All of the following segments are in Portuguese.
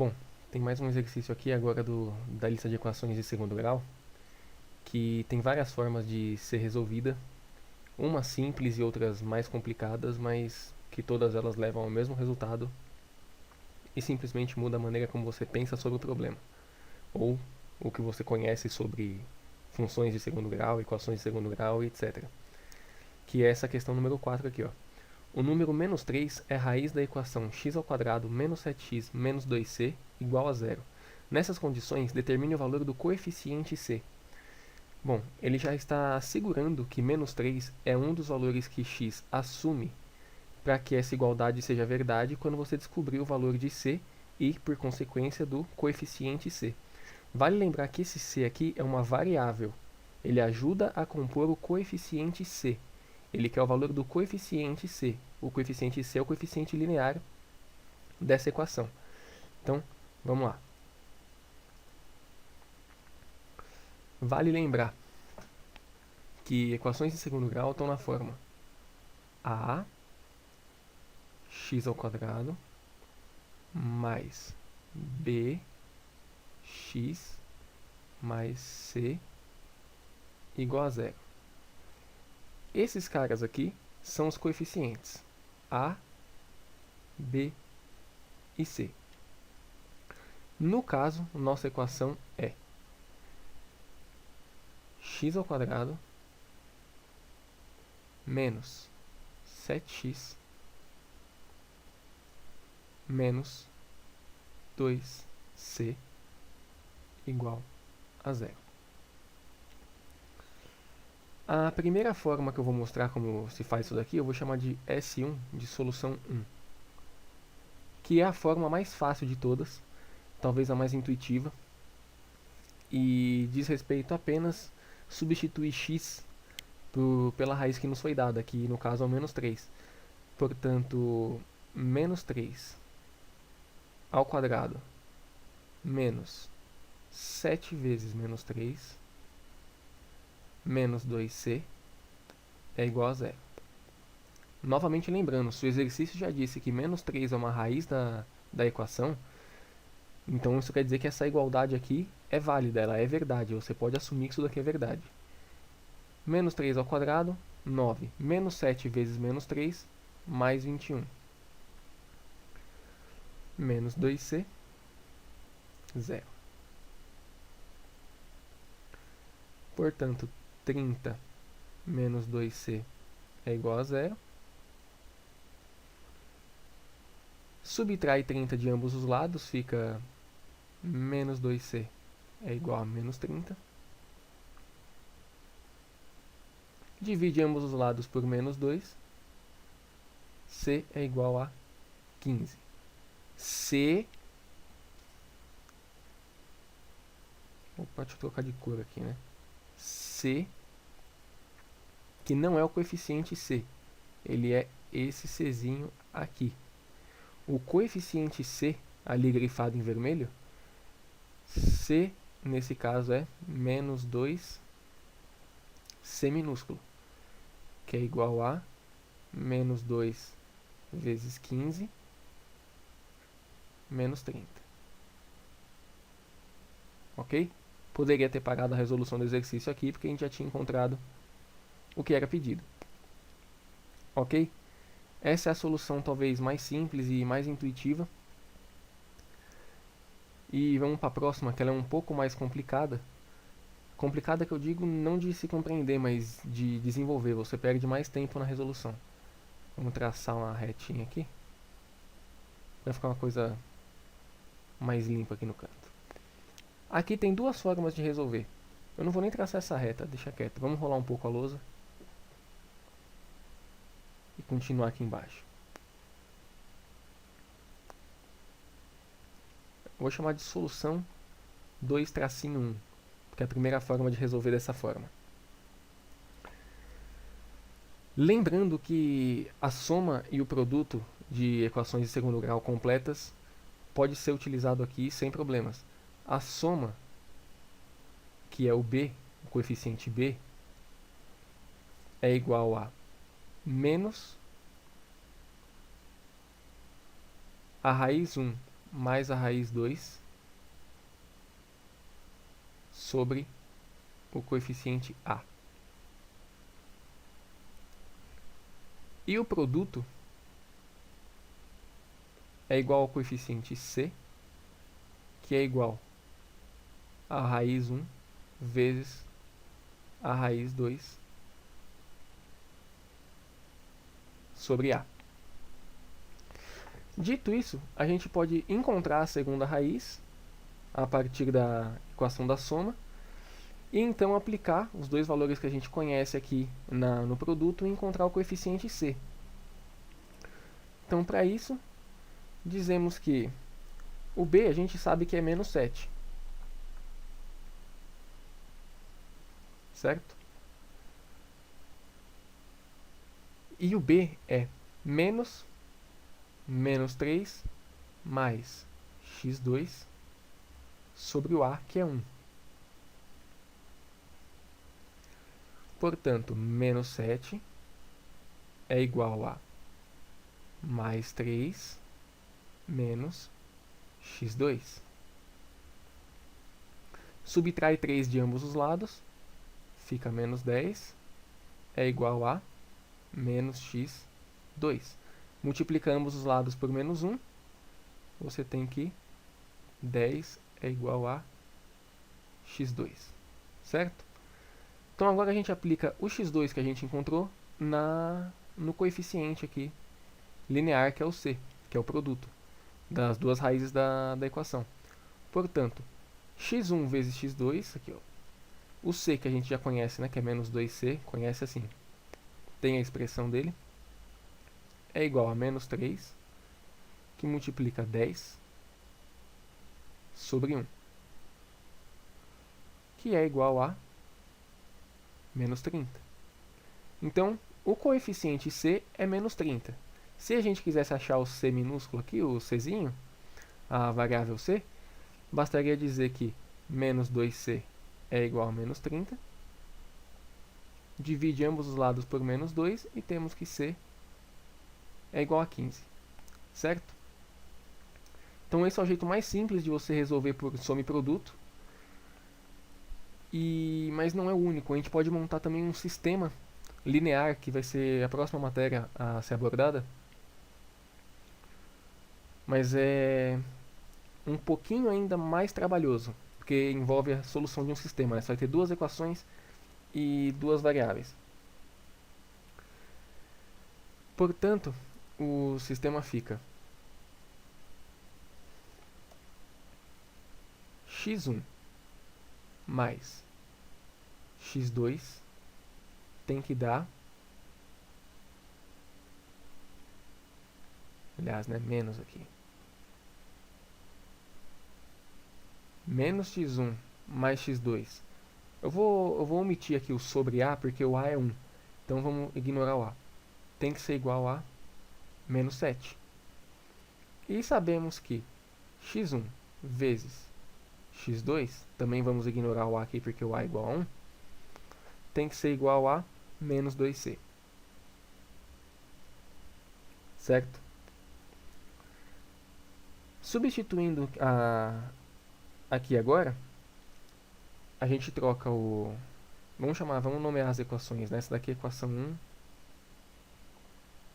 Bom, tem mais um exercício aqui agora da lista de equações de segundo grau, que tem várias formas de ser resolvida, umas simples e outras mais complicadas, mas que todas elas levam ao mesmo resultado e simplesmente muda a maneira como você pensa sobre o problema, ou o que você conhece sobre funções de segundo grau, equações de segundo grau, etc. Que é essa questão número 4 aqui, ó. O número menos 3 é a raiz da equação x ao quadrado menos 7x menos 2c igual a zero. Nessas condições, determine o valor do coeficiente c. Bom, ele já está assegurando que menos 3 é um dos valores que x assume para que essa igualdade seja verdade quando você descobrir o valor de c e, por consequência, do coeficiente c. Vale lembrar que esse c aqui é uma variável. Ele ajuda a compor o coeficiente c. Ele quer o valor do coeficiente c. O coeficiente c é o coeficiente linear dessa equação. Então, vamos lá. Vale lembrar que equações de segundo grau estão na forma a x ao quadrado mais bx mais c igual a zero. Esses caras aqui são os coeficientes a, b e c. No caso, nossa equação é x ao quadrado menos 7x menos 2c igual a zero. A primeira forma que eu vou mostrar como se faz isso daqui, eu vou chamar de S1, de solução 1, que é a forma mais fácil de todas, talvez a mais intuitiva, e diz respeito apenas substituir x pela raiz que nos foi dada, que no caso é o menos 3. Portanto, menos 3 ao quadrado menos 7 vezes menos 3 menos 2c é igual a zero. Novamente lembrando, se o exercício já disse que menos 3 é uma raiz da equação, então isso quer dizer que essa igualdade aqui é válida, ela é verdade, você pode assumir que isso daqui é verdade. Menos 3 ao quadrado, 9. Menos 7 vezes menos 3, mais 21. Menos 2c, zero. Portanto, 30 menos 2c é igual a zero. Subtrai 30 de ambos os lados, fica menos 2c é igual a menos 30. Divide ambos os lados por menos 2. C é igual a 15. C... Opa, deixa eu trocar de cor aqui, né? C, que não é o coeficiente C. Ele é esse Czinho aqui. O coeficiente C, ali grifado em vermelho, C, nesse caso, é menos 2C minúsculo, que é igual a menos 2 vezes 15 menos 30. Ok? Poderia ter parado a resolução do exercício aqui, porque a gente já tinha encontrado o que era pedido. Ok? Essa é a solução talvez mais simples e mais intuitiva. E vamos para a próxima, que ela é um pouco mais complicada. Complicada que eu digo não de se compreender, mas de desenvolver. Você perde mais tempo na resolução. Vamos traçar uma retinha aqui. Vai ficar uma coisa mais limpa aqui no canto. Aqui tem duas formas de resolver. Eu não vou nem traçar essa reta, deixa quieto. Vamos rolar um pouco a lousa. E continuar aqui embaixo. Eu vou chamar de solução 2-1, porque é a primeira forma de resolver dessa forma. Lembrando que a soma e o produto de equações de segundo grau completas pode ser utilizado aqui sem problemas. A soma, que é o b, o coeficiente b, é igual a menos a raiz 1 mais a raiz 2 sobre o coeficiente A. E o produto é igual ao coeficiente C, que é igual a raiz 1 vezes a raiz 2 sobre A. Dito isso, a gente pode encontrar a segunda raiz a partir da equação da soma e então aplicar os dois valores que a gente conhece aqui no produto e encontrar o coeficiente C. Então, para isso, dizemos que o B a gente sabe que é menos 7. Certo? E o B é menos 3 mais x2 sobre o A, que é 1. Portanto, menos 7 é igual a mais 3 menos x2. Subtrai 3 de ambos os lados, fica menos 10, é igual a menos x2. Multiplica ambos os lados por menos 1, você tem que 10 é igual a x2, certo? Então agora a gente aplica o x2 que a gente encontrou no coeficiente aqui linear, que é o C, que é o produto das duas raízes da equação. Portanto, x1 vezes x2, aqui, ó, o C que a gente já conhece, né, que é menos 2c, conhece assim, tem a expressão dele, é igual a menos 3, que multiplica 10 sobre 1, que é igual a menos 30. Então, o coeficiente C é menos 30. Se a gente quisesse achar o C minúsculo aqui, o Czinho, a variável C, bastaria dizer que menos 2C é igual a menos 30. Divide ambos os lados por menos 2 e temos que C é igual a 15. Certo? Então esse é o jeito mais simples de você resolver por soma e produto. Mas não é o único. A gente pode montar também um sistema linear, que vai ser a próxima matéria a ser abordada. Mas é um pouquinho ainda mais trabalhoso, porque envolve a solução de um sistema, né? Você vai ter duas equações e duas variáveis. Portanto, o sistema fica x1 mais x2 tem que dar, aliás, né, menos aqui, menos x1 mais x2. Eu vou omitir aqui o sobre A, porque o A é 1. Então vamos ignorar o A. Tem que ser igual a menos 7. E sabemos que x1 vezes x2, também vamos ignorar o A aqui porque o A é igual a 1, tem que ser igual a menos 2c. Certo? Substituindo aqui agora, a gente troca o... Vamos nomear as equações, né? Essa daqui é a equação 1,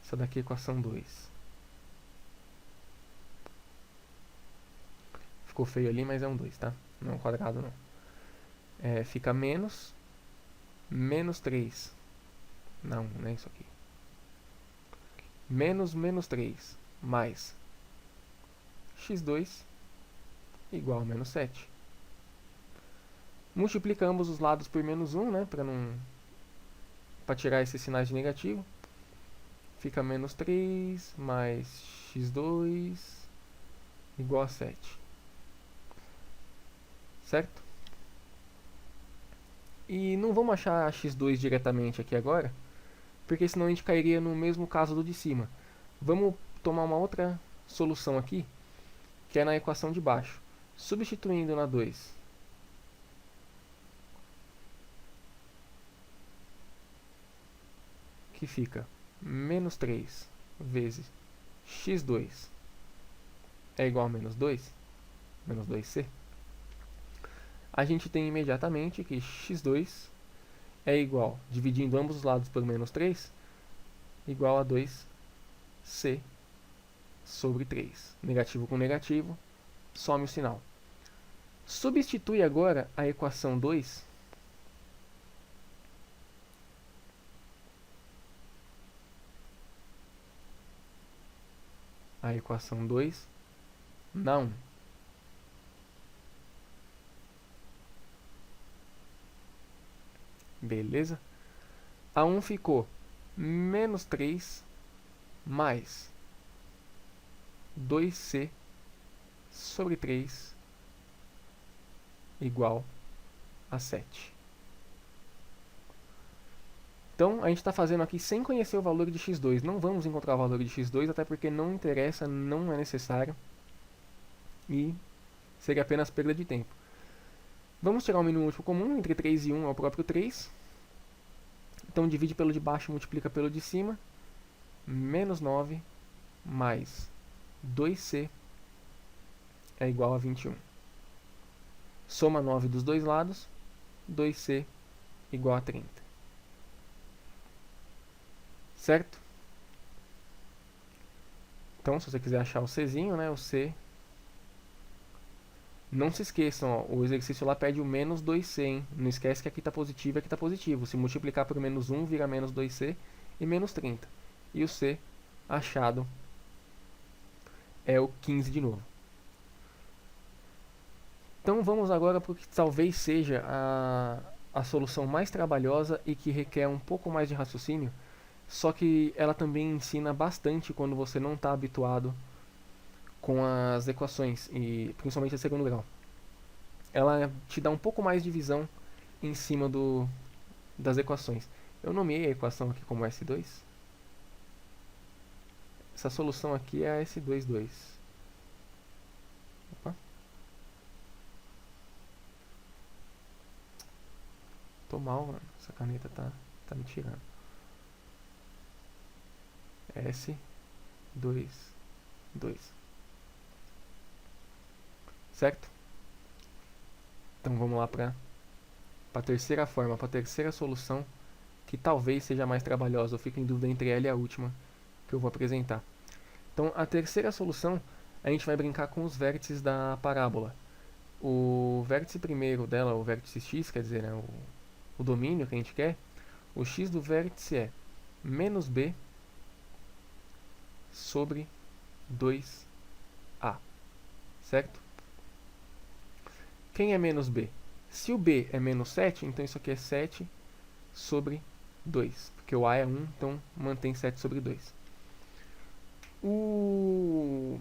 essa daqui é a equação 2. Ficou feio ali, mas é um 2, tá? Não é um quadrado, não. Fica menos 3. Não é isso aqui. Menos 3 mais x2 igual a menos 7. Multiplica ambos os lados por menos 1, né? Para tirar esses sinais de negativo. Fica menos 3 mais x2 igual a 7. Certo? E não vamos achar x2 diretamente aqui agora, porque senão a gente cairia no mesmo caso do de cima. Vamos tomar uma outra solução aqui, que é na equação de baixo. Substituindo na 2, que fica menos 3 vezes x2 é igual a menos 2, menos 2c, a gente tem imediatamente que x2 é igual, dividindo ambos os lados por menos 3, igual a 2c sobre 3. Negativo com negativo, some o sinal. Substitui agora a equação 2 na 1. Beleza? A 1 ficou menos 3 mais 2c sobre 3 igual a 7. Então, a gente está fazendo aqui sem conhecer o valor de x2. Não vamos encontrar o valor de x2, até porque não interessa, não é necessário. E seria apenas perda de tempo. Vamos tirar o mínimo múltiplo comum, entre 3 e 1 é o próprio 3. Então, divide pelo de baixo e multiplica pelo de cima. Menos 9 mais 2c é igual a 21. Soma 9 dos dois lados, 2c igual a 30. Certo? Então, se você quiser achar o czinho, né, o c... Não se esqueçam, ó, o exercício lá pede o menos 2c, hein? Não esquece que aqui está positivo e aqui está positivo. Se multiplicar por menos 1, vira menos 2c e menos 30. E o c achado é o 15 de novo. Então vamos agora para o que talvez seja a solução mais trabalhosa e que requer um pouco mais de raciocínio, só que ela também ensina bastante quando você não está habituado com as equações, e principalmente a segundo grau. Ela te dá um pouco mais de visão em cima das equações. Eu nomeei a equação aqui como S2. Essa solução aqui é a S22. Opa. Tô mal, mano. Essa caneta tá me tirando. S22. Certo? Então vamos lá para a terceira forma, para a terceira solução, que talvez seja mais trabalhosa. Eu fico em dúvida entre ela e a última que eu vou apresentar. Então a terceira solução, a gente vai brincar com os vértices da parábola. O vértice primeiro dela, o vértice x, quer dizer, né, o domínio que a gente quer, o x do vértice é menos b sobre 2a, certo? Quem é menos b? Se o b é menos 7, então isso aqui é 7 sobre 2, porque o a é 1, então mantém 7 sobre 2. O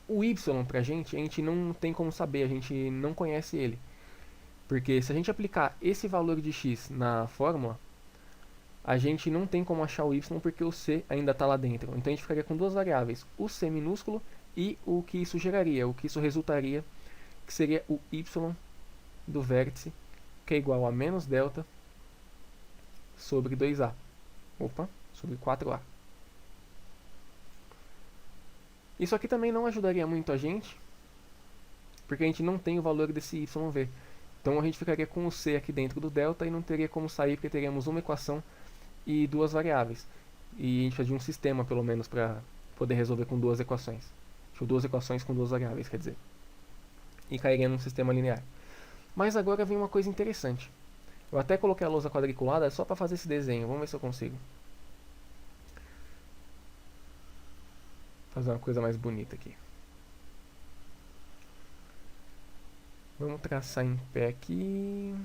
y pra gente, a gente não tem como saber, a gente não conhece ele. Porque se a gente aplicar esse valor de x na fórmula, a gente não tem como achar o y porque o c ainda está lá dentro. Então a gente ficaria com duas variáveis, o c minúsculo e o que isso geraria, o que isso resultaria, que seria o y do vértice, que é igual a menos delta sobre 2a. Opa, sobre 4a. Isso aqui também não ajudaria muito a gente, porque a gente não tem o valor desse yv. Então a gente ficaria com o c aqui dentro do delta e não teria como sair, porque teríamos uma equação e duas variáveis. E a gente precisa de um sistema, pelo menos, para poder resolver com duas equações. Ou duas equações com duas variáveis, quer dizer. E cairia num sistema linear. Mas agora vem uma coisa interessante. Eu até coloquei a lousa quadriculada só para fazer esse desenho. Vamos ver se eu consigo fazer uma coisa mais bonita aqui. Vamos traçar em pé aqui.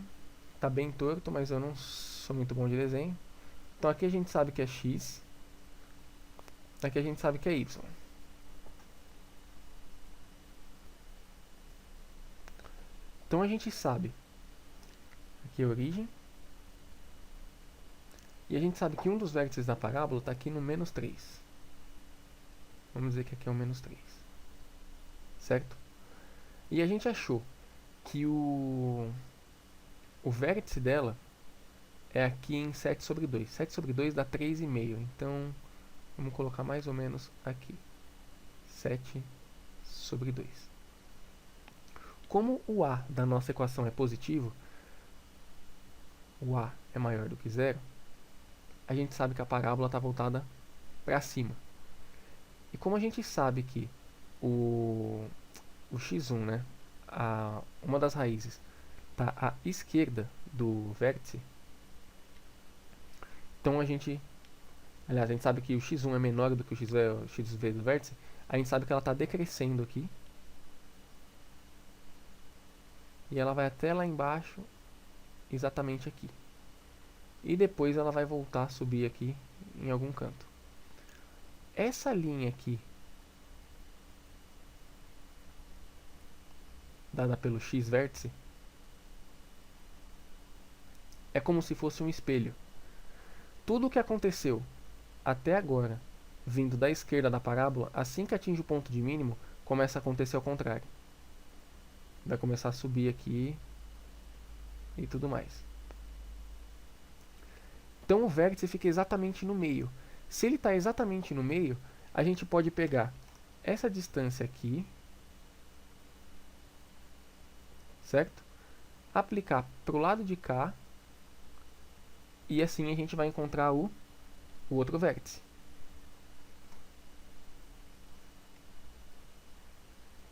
Tá bem torto, mas eu não sou muito bom de desenho. Então aqui a gente sabe que é x. Aqui a gente sabe que é y. Então a gente sabe aqui a origem. E a gente sabe que um dos vértices da parábola está aqui no menos 3. Vamos dizer que aqui é o menos 3. Certo? E a gente achou que o vértice dela é aqui em 7 sobre 2. 7 sobre 2 dá 3,5. Então, vamos colocar mais ou menos aqui. 7 sobre 2. Como o a da nossa equação é positivo, o a é maior do que zero, a gente sabe que a parábola está voltada para cima. E como a gente sabe que o x1, né, uma das raízes, está à esquerda do vértice, então a gente sabe que o x1 é menor do que o xv do vértice, a gente sabe que ela está decrescendo aqui, e ela vai até lá embaixo, exatamente aqui. E depois ela vai voltar a subir aqui em algum canto. Essa linha aqui, dada pelo x vértice, é como se fosse um espelho. Tudo o que aconteceu até agora, vindo da esquerda da parábola, assim que atinge o ponto de mínimo, começa a acontecer ao contrário. Vai começar a subir aqui e tudo mais. Então o vértice fica exatamente no meio. Se ele está exatamente no meio, a gente pode pegar essa distância aqui, certo? Aplicar para o lado de cá, e assim a gente vai encontrar o outro vértice.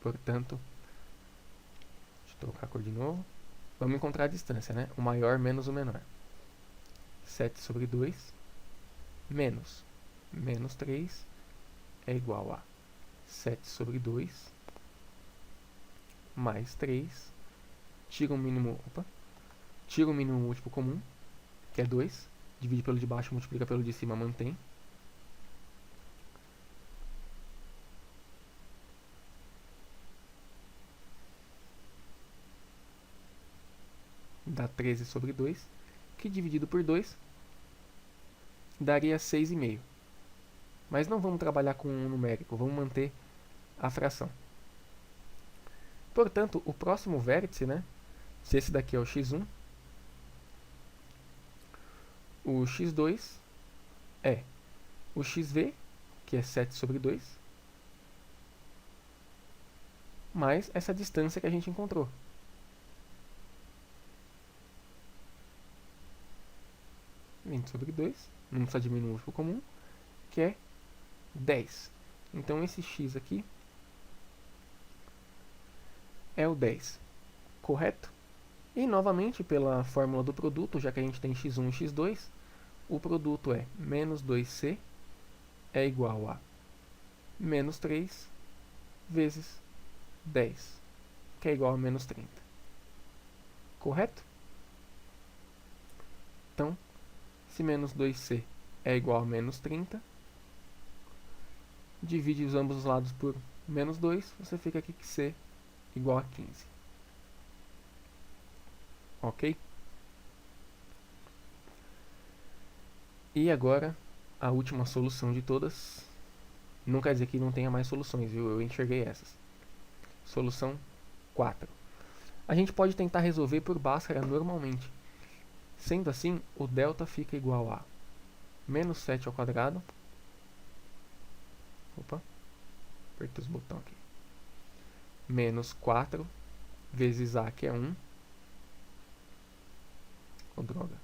Portanto, deixa eu trocar a cor de novo. Vamos encontrar a distância, né? O maior menos o menor. 7 sobre 2 menos 3 é igual a 7 sobre 2 mais 3. Tira o mínimo múltiplo comum, que é 2. Divide pelo de baixo, multiplica pelo de cima, mantém. Dá 13 sobre 2, que dividido por 2 daria 6,5. Mas não vamos trabalhar com um numérico, vamos manter a fração. Portanto, o próximo vértice, né, se esse daqui é o x1, o x2 é o xv, que é 7 sobre 2, mais essa distância que a gente encontrou. Sobre 2, não precisa diminuir o múltiplo comum, que é 10. Então esse x aqui é o 10, correto? E novamente, pela fórmula do produto, já que a gente tem x1 e x2, o produto é menos 2c é igual a menos 3 vezes 10, que é igual a menos 30. Correto? Então, se menos 2c é igual a menos 30, divide os ambos os lados por menos 2, você fica aqui que c igual a 15. Ok? E agora, a última solução de todas. Não quer dizer que não tenha mais soluções, viu? Eu enxerguei essas. Solução 4. A gente pode tentar resolver por Bhaskara normalmente. Sendo assim, o delta fica igual a menos 7 ao quadrado. Opa, apertei os botões aqui. Menos 4 vezes a, que é 1. Oh, droga.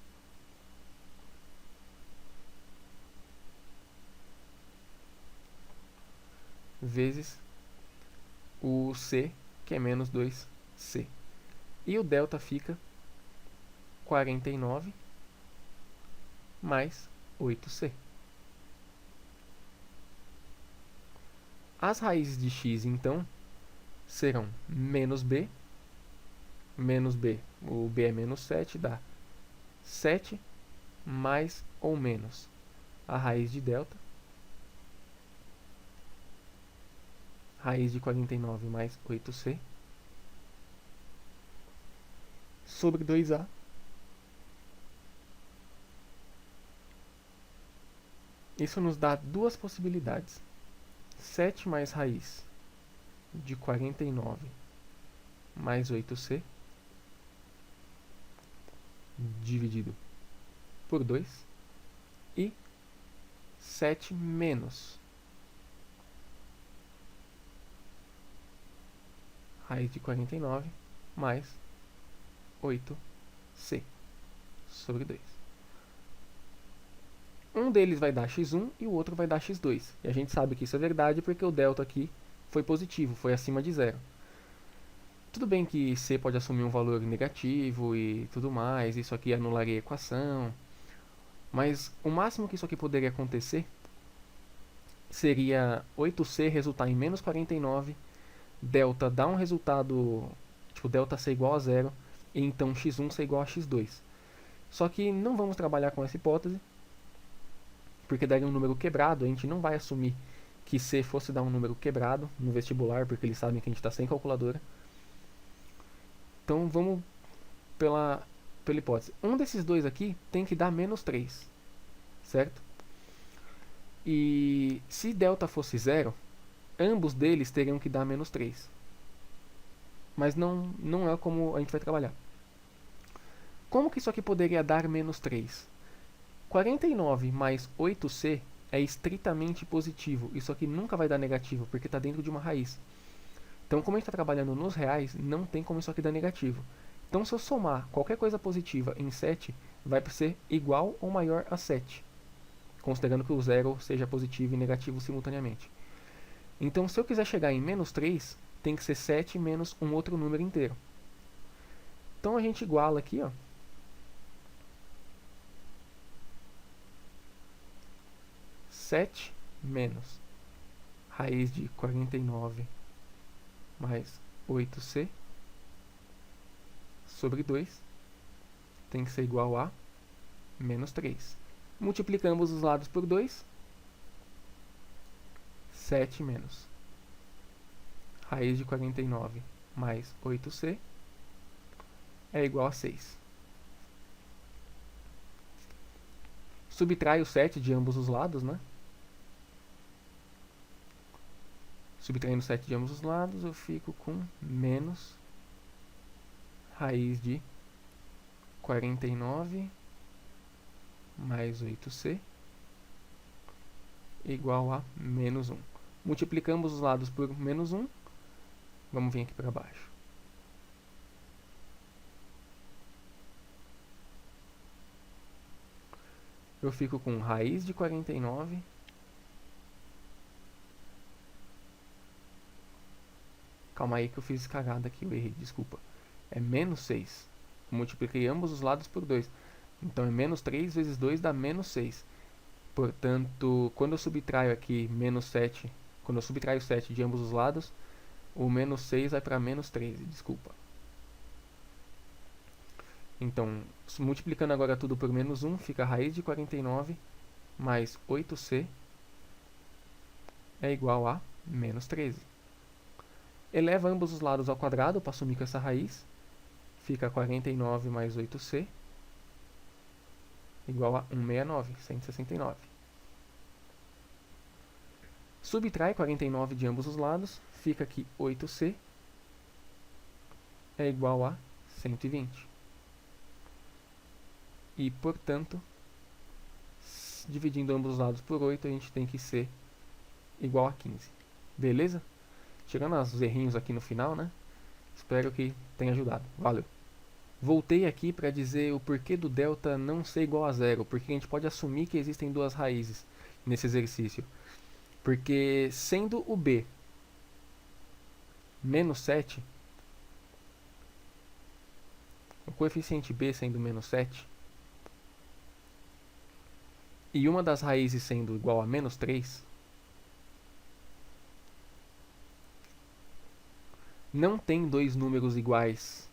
Vezes o c, que é menos 2c. E o delta fica 49 mais 8c. As raízes de x, então, serão menos b, o b é menos 7, dá 7 mais ou menos a raiz de delta, raiz de 49 mais 8c, sobre 2a, isso nos dá duas possibilidades. 7 mais raiz de 49 mais 8c dividido por 2 e 7 menos raiz de 49 mais 8c sobre 2. Um deles vai dar x1 e o outro vai dar x2. E a gente sabe que isso é verdade porque o delta aqui foi positivo, foi acima de zero. Tudo bem que c pode assumir um valor negativo e tudo mais, isso aqui anularia a equação, mas o máximo que isso aqui poderia acontecer seria 8c resultar em menos 49, delta dar um resultado, tipo, delta ser igual a zero, e então x1 ser igual a x2. Só que não vamos trabalhar com essa hipótese, porque daria um número quebrado, a gente não vai assumir que c fosse dar um número quebrado no vestibular, porque eles sabem que a gente está sem calculadora. Então vamos pela hipótese. Um desses dois aqui tem que dar menos 3, certo? E se delta fosse zero, ambos deles teriam que dar menos 3. Mas não é como a gente vai trabalhar. Como que isso aqui poderia dar menos 3? 49 mais 8c é estritamente positivo. Isso aqui nunca vai dar negativo, porque está dentro de uma raiz. Então, como a gente está trabalhando nos reais, não tem como isso aqui dar negativo. Então, se eu somar qualquer coisa positiva em 7, vai ser igual ou maior a 7. Considerando que o zero seja positivo e negativo simultaneamente. Então, se eu quiser chegar em menos 3, tem que ser 7 menos um outro número inteiro. Então, a gente iguala aqui, ó. 7 menos raiz de 49 mais 8c sobre 2 tem que ser igual a menos 3. Multiplicamos os lados por 2. 7 menos raiz de 49 mais 8c é igual a 6. Subtrai o 7 de ambos os lados, né? Subtraindo 7 de ambos os lados, eu fico com menos raiz de 49 mais 8c igual a menos 1. Multiplicamos os lados por menos 1. Vamos vir aqui para baixo. Eu fico com raiz de 49 calma aí que eu fiz cagada aqui, eu errei, desculpa. É menos 6. Multipliquei ambos os lados por 2. Então é menos 3 vezes 2 dá menos 6. Portanto, quando eu subtraio aqui menos 7, quando eu subtraio 7 de ambos os lados, o menos 6 vai para menos 13, desculpa. Então, multiplicando agora tudo por menos 1, fica a raiz de 49 mais 8c é igual a menos 13. Eleva ambos os lados ao quadrado para assumir com essa raiz. Fica 49 mais 8c igual a 169, 169. Subtrai 49 de ambos os lados. Fica aqui 8c é igual a 120. E, portanto, dividindo ambos os lados por 8, a gente tem que ser igual a 15. Beleza? Tirando os errinhos aqui no final, né? Espero que tenha ajudado. Valeu! Voltei aqui para dizer o porquê do delta não ser igual a zero. Porque a gente pode assumir que existem duas raízes nesse exercício. Porque sendo o b menos 7, o coeficiente b sendo menos 7, e uma das raízes sendo igual a menos 3, não tem dois números iguais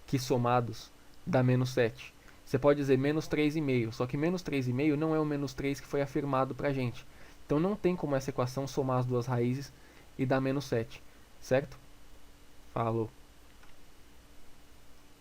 que somados dá menos 7. Você pode dizer menos 3,5, só que menos 3,5 não é o menos 3 que foi afirmado pra gente. Então não tem como essa equação somar as duas raízes e dar menos 7, certo? Falou!